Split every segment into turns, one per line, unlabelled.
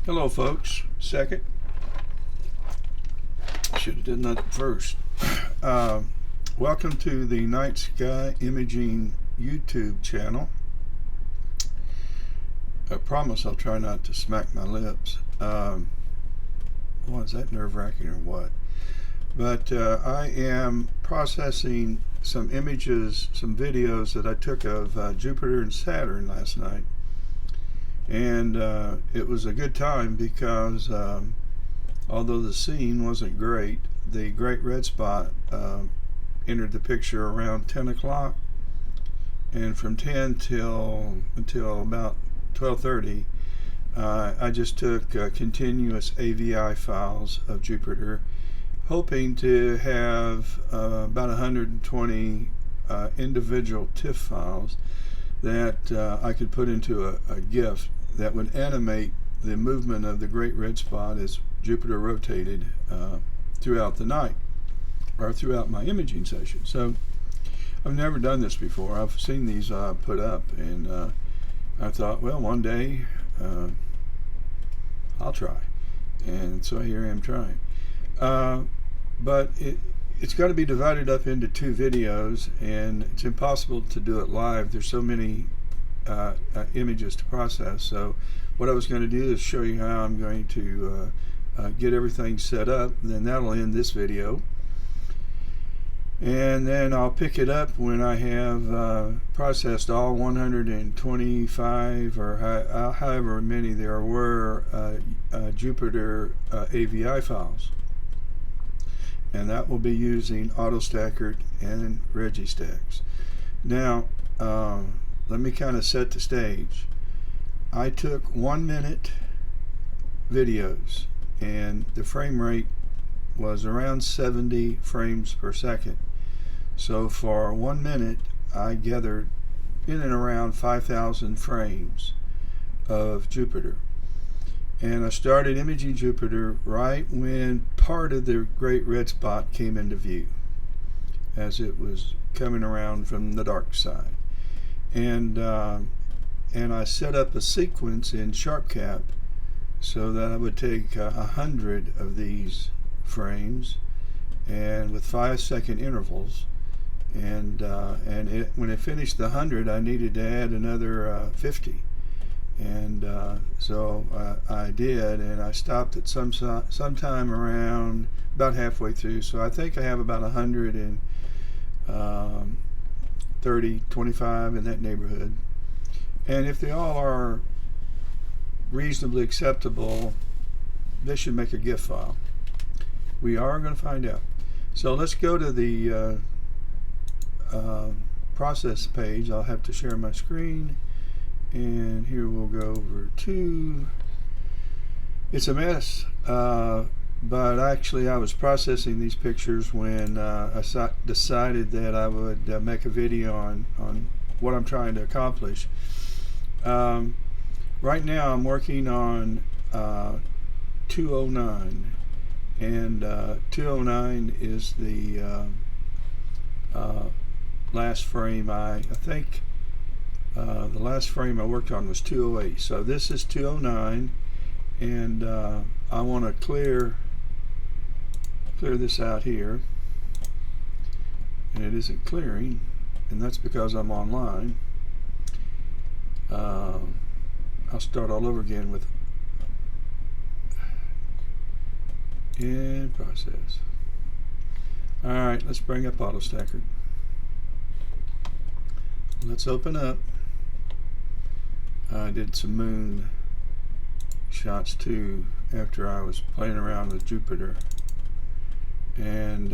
Hello folks, second. Should have done that first. Welcome to the Night Sky Imaging YouTube channel. I promise I'll try not to smack my lips. Is that nerve-wracking or what? But I am processing some images, some videos that I took of Jupiter and Saturn last night. And it was a good time because although the scene wasn't great, the great red spot entered the picture around 10 o'clock, and from 10 until about 12:30 I just took continuous AVI files of Jupiter, hoping to have about 120 individual TIFF files that I could put into a GIF that would animate the movement of the great red spot as Jupiter rotated throughout the night, or throughout my imaging session. So I've never done this before. I've seen these put up, and I thought, well, one day I'll try. And so here I am trying. But it's got to be divided up into two videos, and it's impossible to do it live. There's so many images to process. So what I was going to do is show you how I'm going to get everything set up. Then that'll end this video, and then I'll pick it up when I have processed all 125 or however many there were Jupiter AVI files. And that will be using Autostakkert and Registax. Now, let me kind of set the stage. I took 1 minute videos, and the frame rate was around 70 frames per second. So for 1 minute, I gathered in and around 5,000 frames of Jupiter. And I started imaging Jupiter right when part of the great red spot came into view, as it was coming around from the dark side. And I set up a sequence in SharpCap so that I would take 100 of these frames, and with 5-second intervals. And when I finished the 100, I needed to add another 50. And so I did, and I stopped at sometime around about halfway through. So I think I have about 130, 25 in that neighborhood. And if they all are reasonably acceptable, they should make a GIF file. We are going to find out. So let's go to the process page. I'll have to share my screen. And here we'll go over to, it's a mess, but actually I was processing these pictures when I decided that I would make a video on what I'm trying to accomplish. Right now I'm working on 209, and 209 is the last frame. I think the last frame I worked on was 208. So this is 209, and I want to clear this out here, and it isn't clearing, and that's because I'm online. I'll start all over again with in process. Alright, let's bring up Autostakkert. Let's open up. I did some moon shots too after I was playing around with Jupiter, and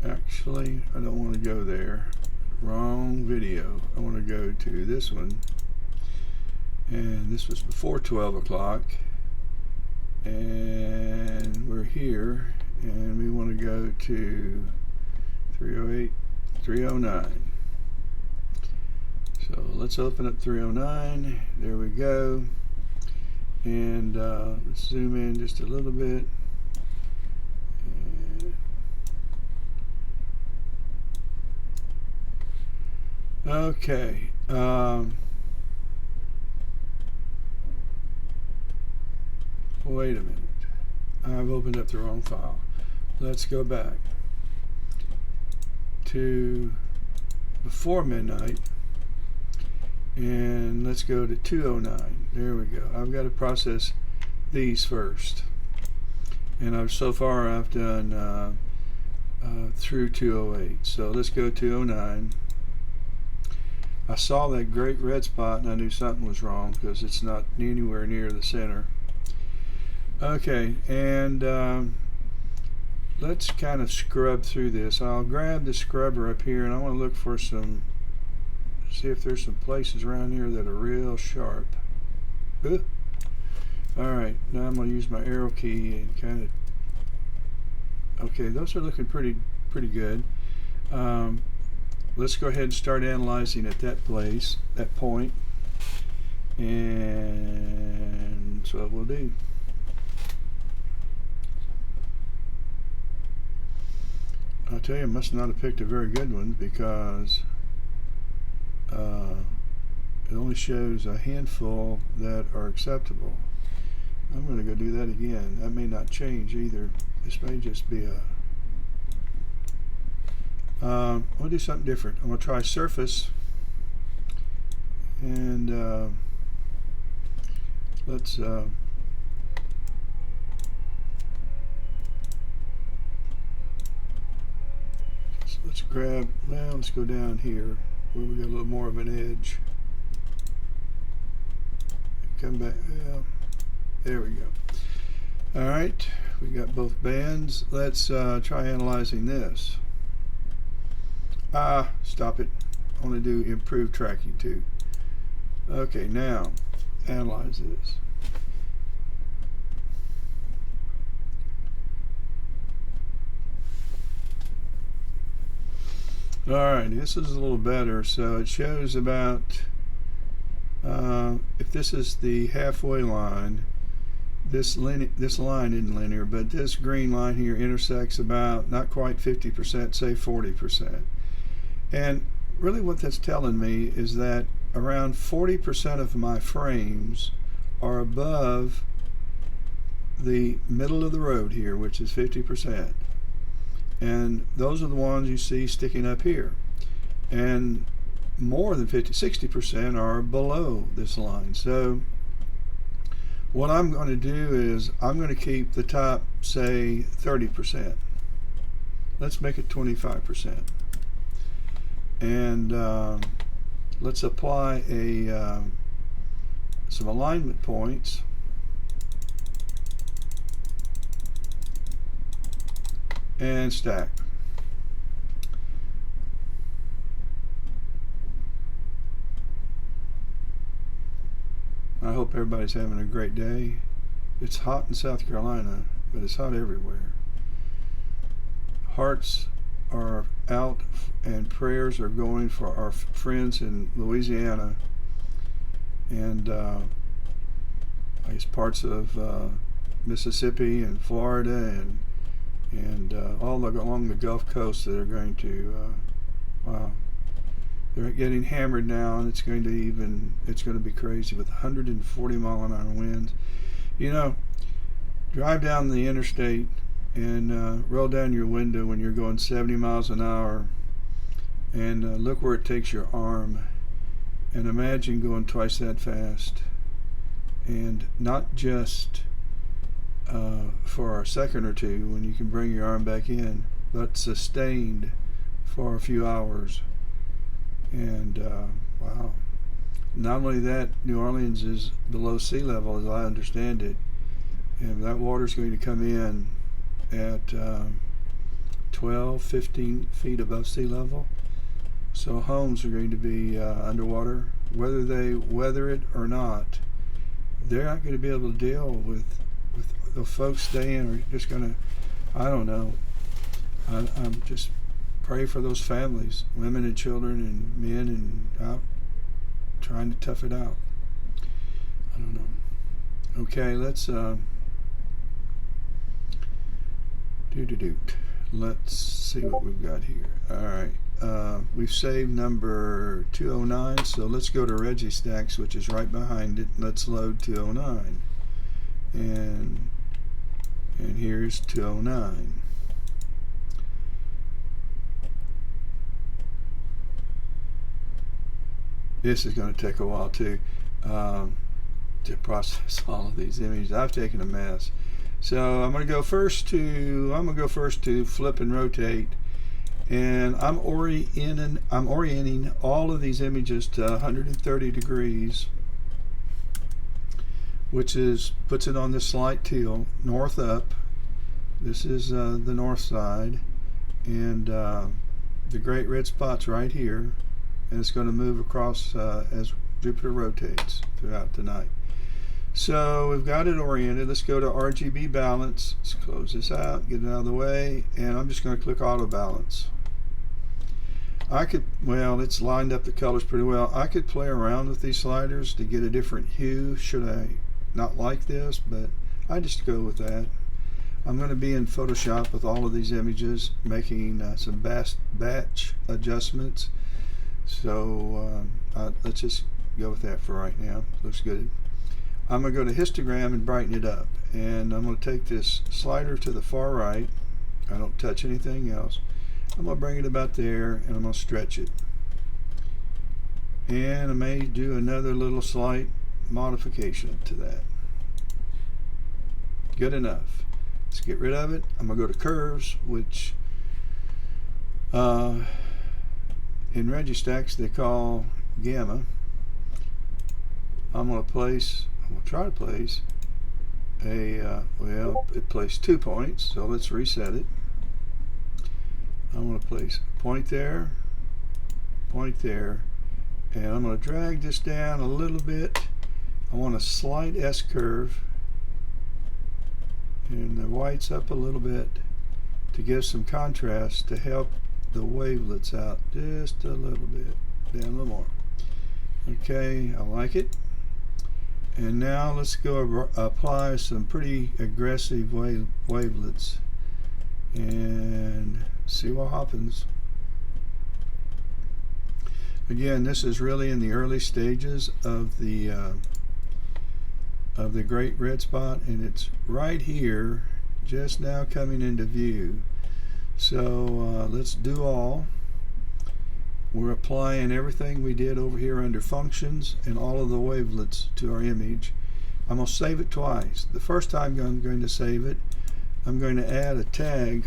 actually I don't want to go there. Wrong video. I want to go to this one, and this was before 12 o'clock, and we're here, and we want to go to 308, 309. So let's open up 309. There we go. And let's zoom in just a little bit. Okay. wait a minute. I've opened up the wrong file. Let's go back to before midnight and let's go to 209. There we go. I've got to process these first, and so far I've done through 208. So let's go 209. I saw that great red spot and I knew something was wrong because it's not anywhere near the center. Okay, and let's kind of scrub through this. I'll grab the scrubber up here and I want to look for see if there's some places around here that are real sharp. Alright, now I'm going to use my arrow key and kind of, okay, those are looking pretty good. Let's go ahead and start analyzing at that point, and that's what we'll do. I'll tell you, I must not have picked a very good one because it only shows a handful that are acceptable. I'm going to go do that again. That may not change either. This may just be a we'll do something different. I'm going to try surface, and let's grab, well, let's go down here where we got a little more of an edge. Come back, yeah, there we go. Alright, we got both bands. Let's try analyzing this. Stop it. I want to do improved tracking too. Okay, now analyze this. Alright, this is a little better. So it shows about, if this is the halfway line, this line isn't linear, but this green line here intersects about not quite 50%, say 40%. And really what that's telling me is that around 40% of my frames are above the middle of the road here, which is 50%. And those are the ones you see sticking up here. And more than 60% are below this line. So what I'm going to do is I'm going to keep the top, say, 30%. Let's make it 25%. And let's apply some alignment points. And stack. I hope everybody's having a great day. It's hot in South Carolina, but it's hot everywhere. Hearts are out and prayers are going for our friends in Louisiana and I guess parts of Mississippi and Florida and all along the Gulf Coast that are going to wow, they're getting hammered now, and it's going to be crazy with 140-mile-an-hour winds. You know, drive down the interstate and roll down your window when you're going 70 miles an hour and look where it takes your arm, and imagine going twice that fast, and not just for a second or two when you can bring your arm back in, but sustained for a few hours. And wow, not only that, New Orleans is below sea level as I understand it, and that water is going to come in at 12-15 feet above sea level. So homes are going to be underwater, whether they weather it or not. They're not going to be able to deal with the folks staying, or just going to, I don't know. I'm just pray for those families, women and children and men, and out trying to tough it out. I don't know. Okay, let's let's see what we've got here. All right, we've saved number 209, so let's go to Registax, which is right behind it. Let's load 209. and here's 209. This is going to take a while too, to process all of these images. I've taken a mess. So I'm going to go first to flip and rotate, and I'm orienting all of these images to 130 degrees, which puts it on this slight tilt, north up. This is the north side, and the great red spot's right here, and it's going to move across as Jupiter rotates throughout the night. So we've got it oriented. Let's go to RGB balance. Let's close this out, get it out of the way, and I'm just going to click auto balance. Well, it's lined up the colors pretty well. I could play around with these sliders to get a different hue should I not like this, but I just go with that. I'm going to be in Photoshop with all of these images, making some batch adjustments. So let's just go with that for right now. Looks good. I'm going to go to histogram and brighten it up, and I'm going to take this slider to the far right. I don't touch anything else. I'm going to bring it about there, and I'm going to stretch it, and I may do another little slight modification to that. Good enough. Let's get rid of it. I'm going to go to curves, which in Registax they call gamma. I'm going to try to place it placed 2 points, so let's reset it. I'm going to place a point there, and I'm going to drag this down a little bit. I want a slight S curve, and the whites up a little bit to give some contrast to help the wavelets out just a little bit, down a little more. Okay, I like it. And now let's go apply some pretty aggressive wavelets and see what happens. Again, this is really in the early stages of the great red spot, and it's right here, just now coming into view. So let's do all. We're applying everything we did over here under functions and all of the wavelets to our image. I'm going to save it twice. The first time I'm going to save it, I'm going to add a tag,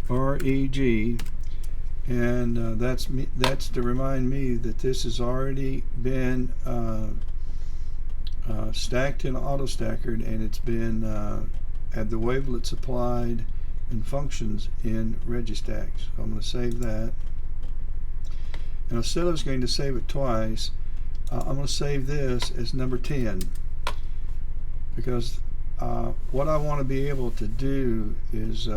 REG, and that's to remind me that this has already been stacked in Autostakkert, and it's been had the wavelets applied and functions in Registax. So I'm going to save that. And instead of going to save it twice, I'm going to save this as number 10, because what I want to be able to do is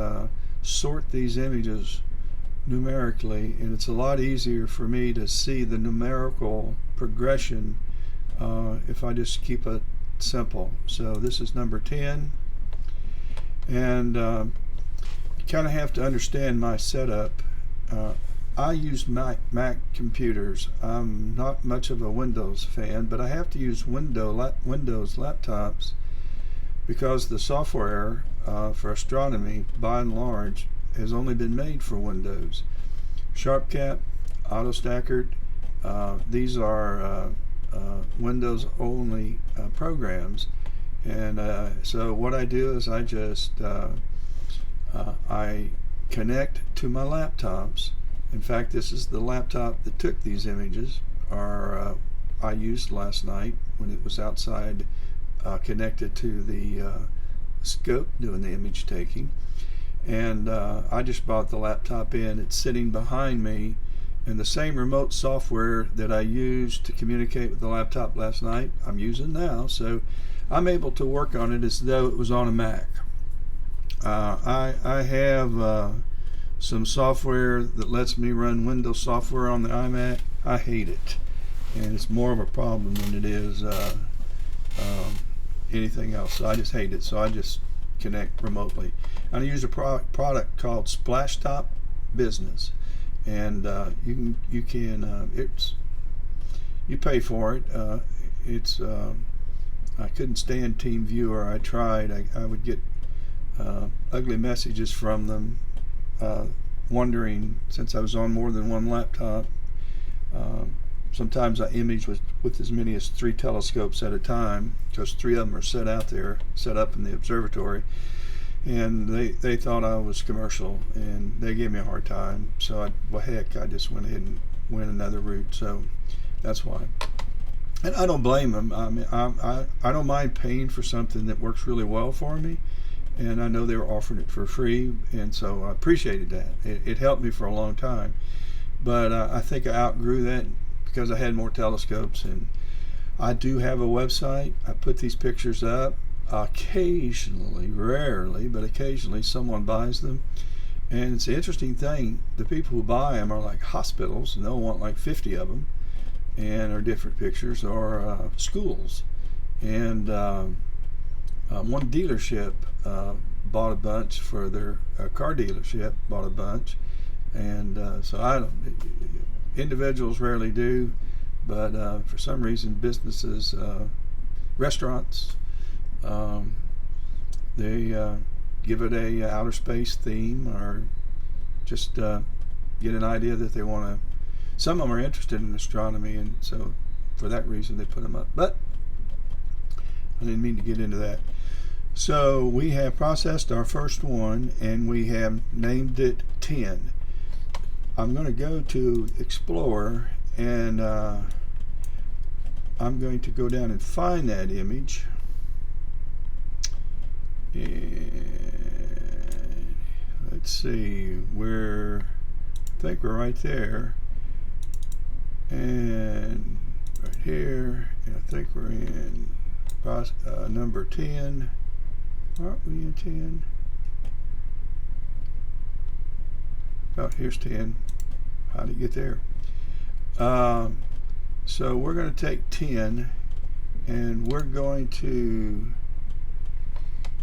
sort these images numerically, and it's a lot easier for me to see the numerical progression if I just keep it simple. So this is number 10, and you kind of have to understand my setup. I use Mac computers. I'm not much of a Windows fan, but I have to use Windows laptops because the software for astronomy, by and large, has only been made for Windows. SharpCap, Autostakkert, these are Windows only programs, and so what I do is I just I connect to my laptops. In fact, this is the laptop that took these images, or I used last night when it was outside, connected to the scope doing the image taking. And I just brought the laptop in. It's sitting behind me, and the same remote software that I used to communicate with the laptop last night, I'm using now. So I'm able to work on it as though it was on a Mac. I have some software that lets me run Windows software on the iMac. I hate it, and it's more of a problem than it is anything else. So I just hate it. So I just connect remotely. And I use a product called Splashtop Business, and you can you pay for it. It's I couldn't stand Team Viewer. I tried. I would get ugly messages from them, wondering, since I was on more than one laptop. Sometimes I image with as many as 3 telescopes at a time, because 3 of them are set up in the observatory, and they thought I was commercial, and they gave me a hard time. So well, heck, I just went ahead and went another route. So that's why. And I don't blame them. I mean, I don't mind paying for something that works really well for me, and I know they were offering it for free, and so I appreciated that. It helped me for a long time, but I think I outgrew that because I had more telescopes. And I do have a website. I put these pictures up occasionally, rarely, but occasionally someone buys them. And it's an interesting thing. The people who buy them are like hospitals, and they'll want like 50 of them, and are different pictures, or schools. And one dealership bought a bunch for their car dealership, bought a bunch. And so I don't, individuals rarely do, but for some reason businesses, restaurants, they give it a outer space theme, or just get an idea that they want to. Some of them are interested in astronomy, and so for that reason they put them up. But I didn't mean to get into that. So we have processed our first one, and we have named it 10. I'm going to go to Explorer, and I'm going to go down and find that image. And let's see, I think we're right there. And right here, and I think we're in number 10. Aren't we in 10? Oh, here's 10. How did it get there? So we're going to take 10, and we're going to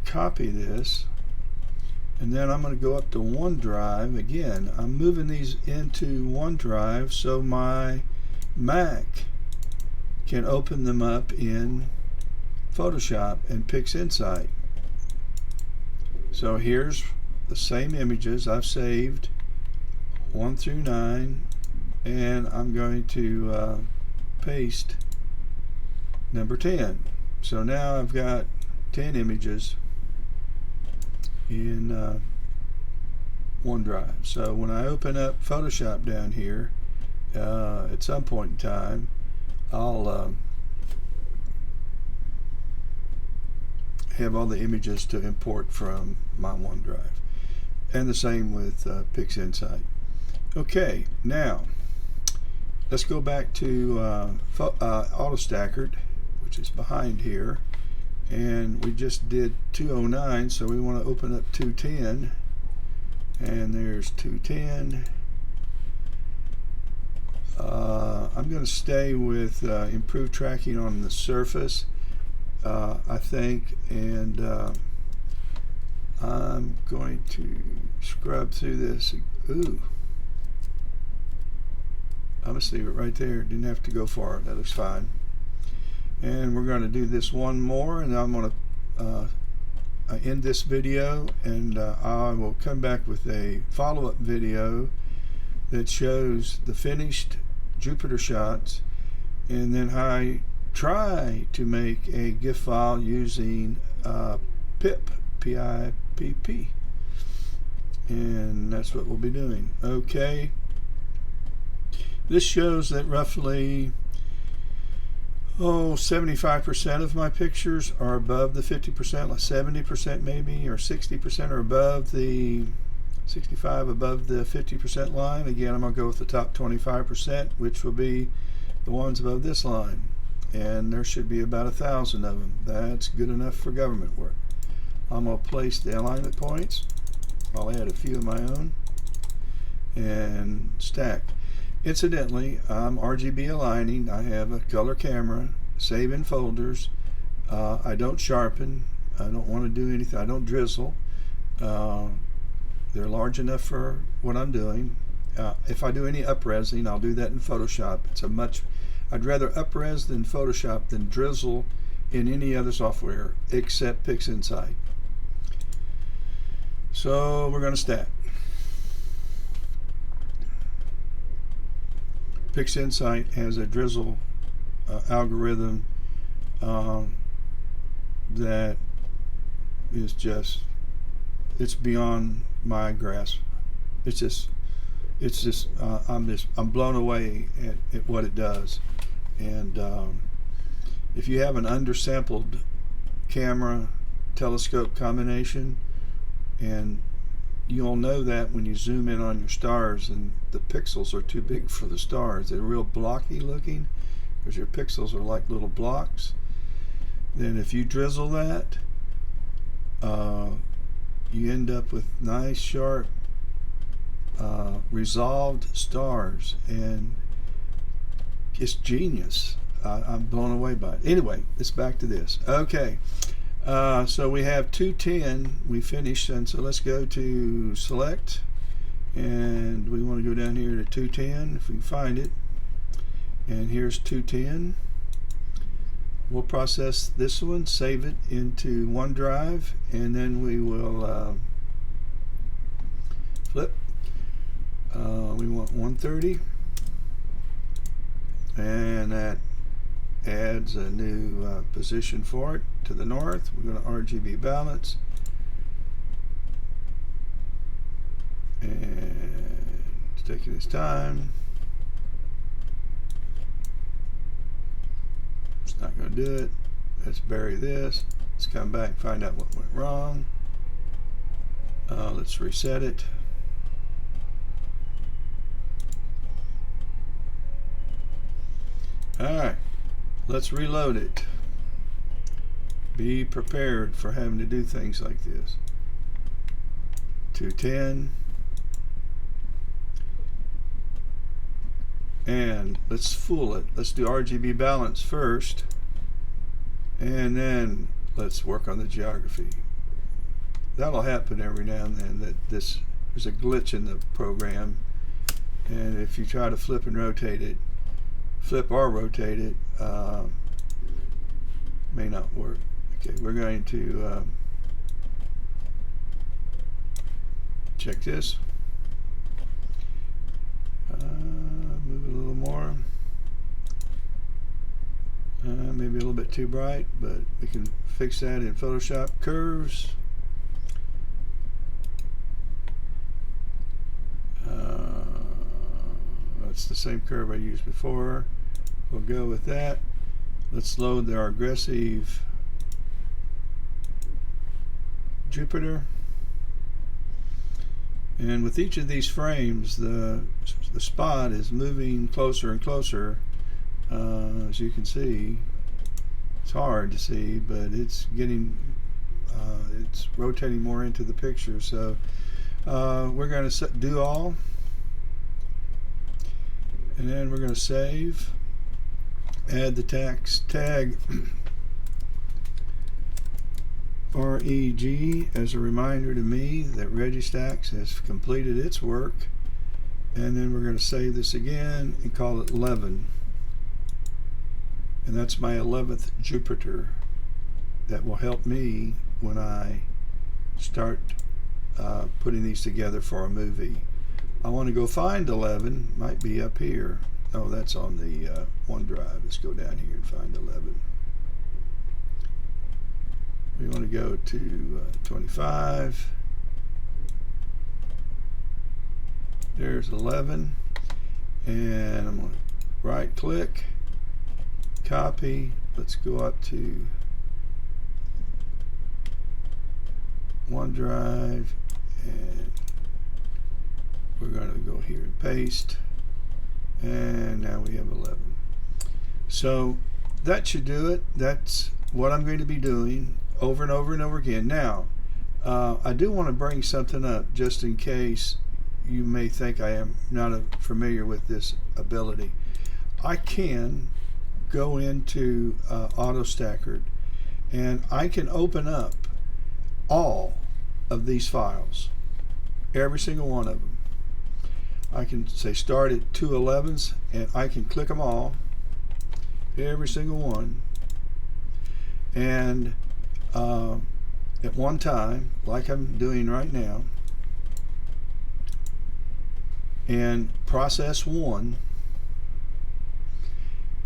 copy this, and then I'm going to go up to OneDrive. Again, I'm moving these into OneDrive so my Mac can open them up in Photoshop and PixInsight. So here's the same images I've saved, 1 through 9, and I'm going to paste number 10. So now I've got 10 images in OneDrive. So when I open up Photoshop down here, at some point in time, I'll have all the images to import from my OneDrive, and the same with PixInsight. Okay, now let's go back to Autostakkert, which is behind here, and we just did 209, so we want to open up 210, and there's 210. I'm going to stay with improved tracking on the surface, I think, and I'm going to scrub through this. Ooh, I'm going to leave it right there. Didn't have to go far. That looks fine. And we're going to do this one more, and I'm going to end this video, and I will come back with a follow-up video that shows the finished Jupiter shots, and then I try to make a GIF file using PIPP, P-I-P-P, and that's what we'll be doing. Okay, this shows that roughly 75% of my pictures are above the 50%, like 70% maybe, or 60% are above the 65, above the 50% line. Again, I'm going to go with the top 25%, which will be the ones above this line, and there should be about 1,000 of them. That's good enough for government work. I'm going to place the alignment points. I'll add a few of my own and stack. Incidentally, I'm RGB aligning. I have a color camera, save in folders. I don't sharpen. I don't want to do anything. I don't drizzle. They're large enough for what I'm doing. If I do any up-resing, I'll do that in Photoshop. I'd rather up-res than Photoshop than drizzle in any other software except PixInsight. So we're going to stat. PixInsight has a drizzle algorithm that is just, it's beyond my grasp. I'm blown away at what it does. And if you have an undersampled camera telescope combination, and you'll know that when you zoom in on your stars and the pixels are too big for the stars, they're real blocky looking because your pixels are like little blocks. Then if you drizzle that, you end up with nice sharp resolved stars, and it's genius. I'm blown away by it. Anyway, it's back to this. Okay, so we have 210. We finished, and so let's go to select, and we want to go down here to 210 if we can find it. And here's 210. We'll process this one, save it into OneDrive, and then we will flip. We want 130, and that adds a new position for it to the north. We're going to RGB balance, and it's taking its time. It's not going to do it. Let's bury this. Let's come back and find out what went wrong. Let's reset it. Alright, let's reload it. Be prepared for having to do things like this. 210. And let's fool it. Let's do RGB balance first, and then let's work on the geography. That'll happen every now and then, that there's a glitch in the program, and if you try to flip and rotate it, flip or rotate it, may not work. Okay, we're going to check this. Move it a little more. Maybe a little bit too bright, but we can fix that in Photoshop. Curves. That's the same curve I used before. We'll go with that. Let's load our aggressive Jupiter. And with each of these frames, the spot is moving closer and closer. As you can see, it's hard to see, but it's getting, it's rotating more into the picture. So we're going to do all, and then we're going to save. Add the tag REG as a reminder to me that Registax has completed its work, and then we're going to save this again and call it 11, and that's my 11th Jupiter. That will help me when I start putting these together for a movie. I want to go find 11. Might be up here. Oh, that's on the OneDrive. Let's go down here and find 11. We want to go to 25. There's 11. And I'm going to right click, copy. Let's go up to OneDrive, and we're going to go here and paste. And now we have 11. So that should do it. That's what I'm going to be doing over and over and over again. Now, I do want to bring something up just in case you may think I am not familiar with this ability. I can go into Autostakkert, and I can open up all of these files, every single one of them. I can say start at 211s, and I can click them all, every single one, and at one time, like I'm doing right now, and process one,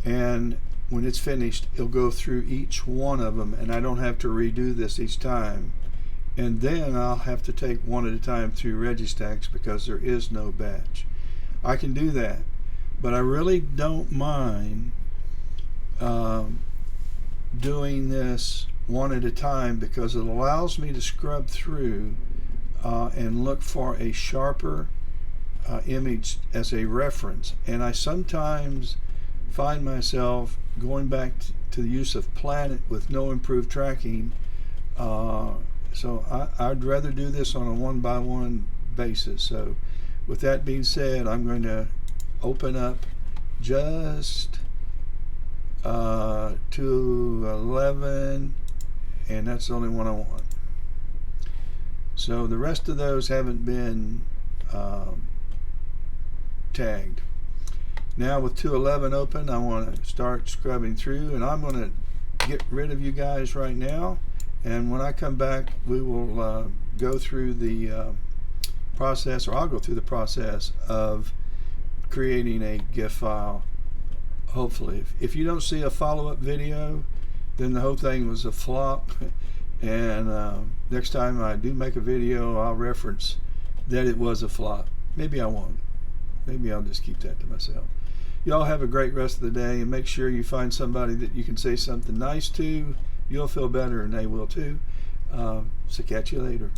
and when it's finished, it'll go through each one of them, and I don't have to redo this each time. And then I'll have to take one at a time through Registax because there is no batch. I can do that, but I really don't mind doing this one at a time because it allows me to scrub through and look for a sharper image as a reference. And I sometimes find myself going back to the use of Planet with no improved tracking. So I'd rather do this on a one-by-one basis. So with that being said, I'm going to open up just 211, and that's the only one I want. So the rest of those haven't been tagged. Now with 211 open, I want to start scrubbing through, and I'm going to get rid of you guys right now, and when I come back we will go through the process, or I'll go through the process of creating a GIF file. Hopefully, if you don't see a follow-up video, then the whole thing was a flop, and next time I do make a video, I'll reference that it was a flop. Maybe I won't. Maybe I'll just keep that to myself. Y'all have a great rest of the day, and make sure you find somebody that you can say something nice to. You'll feel better and they will too. So catch you later.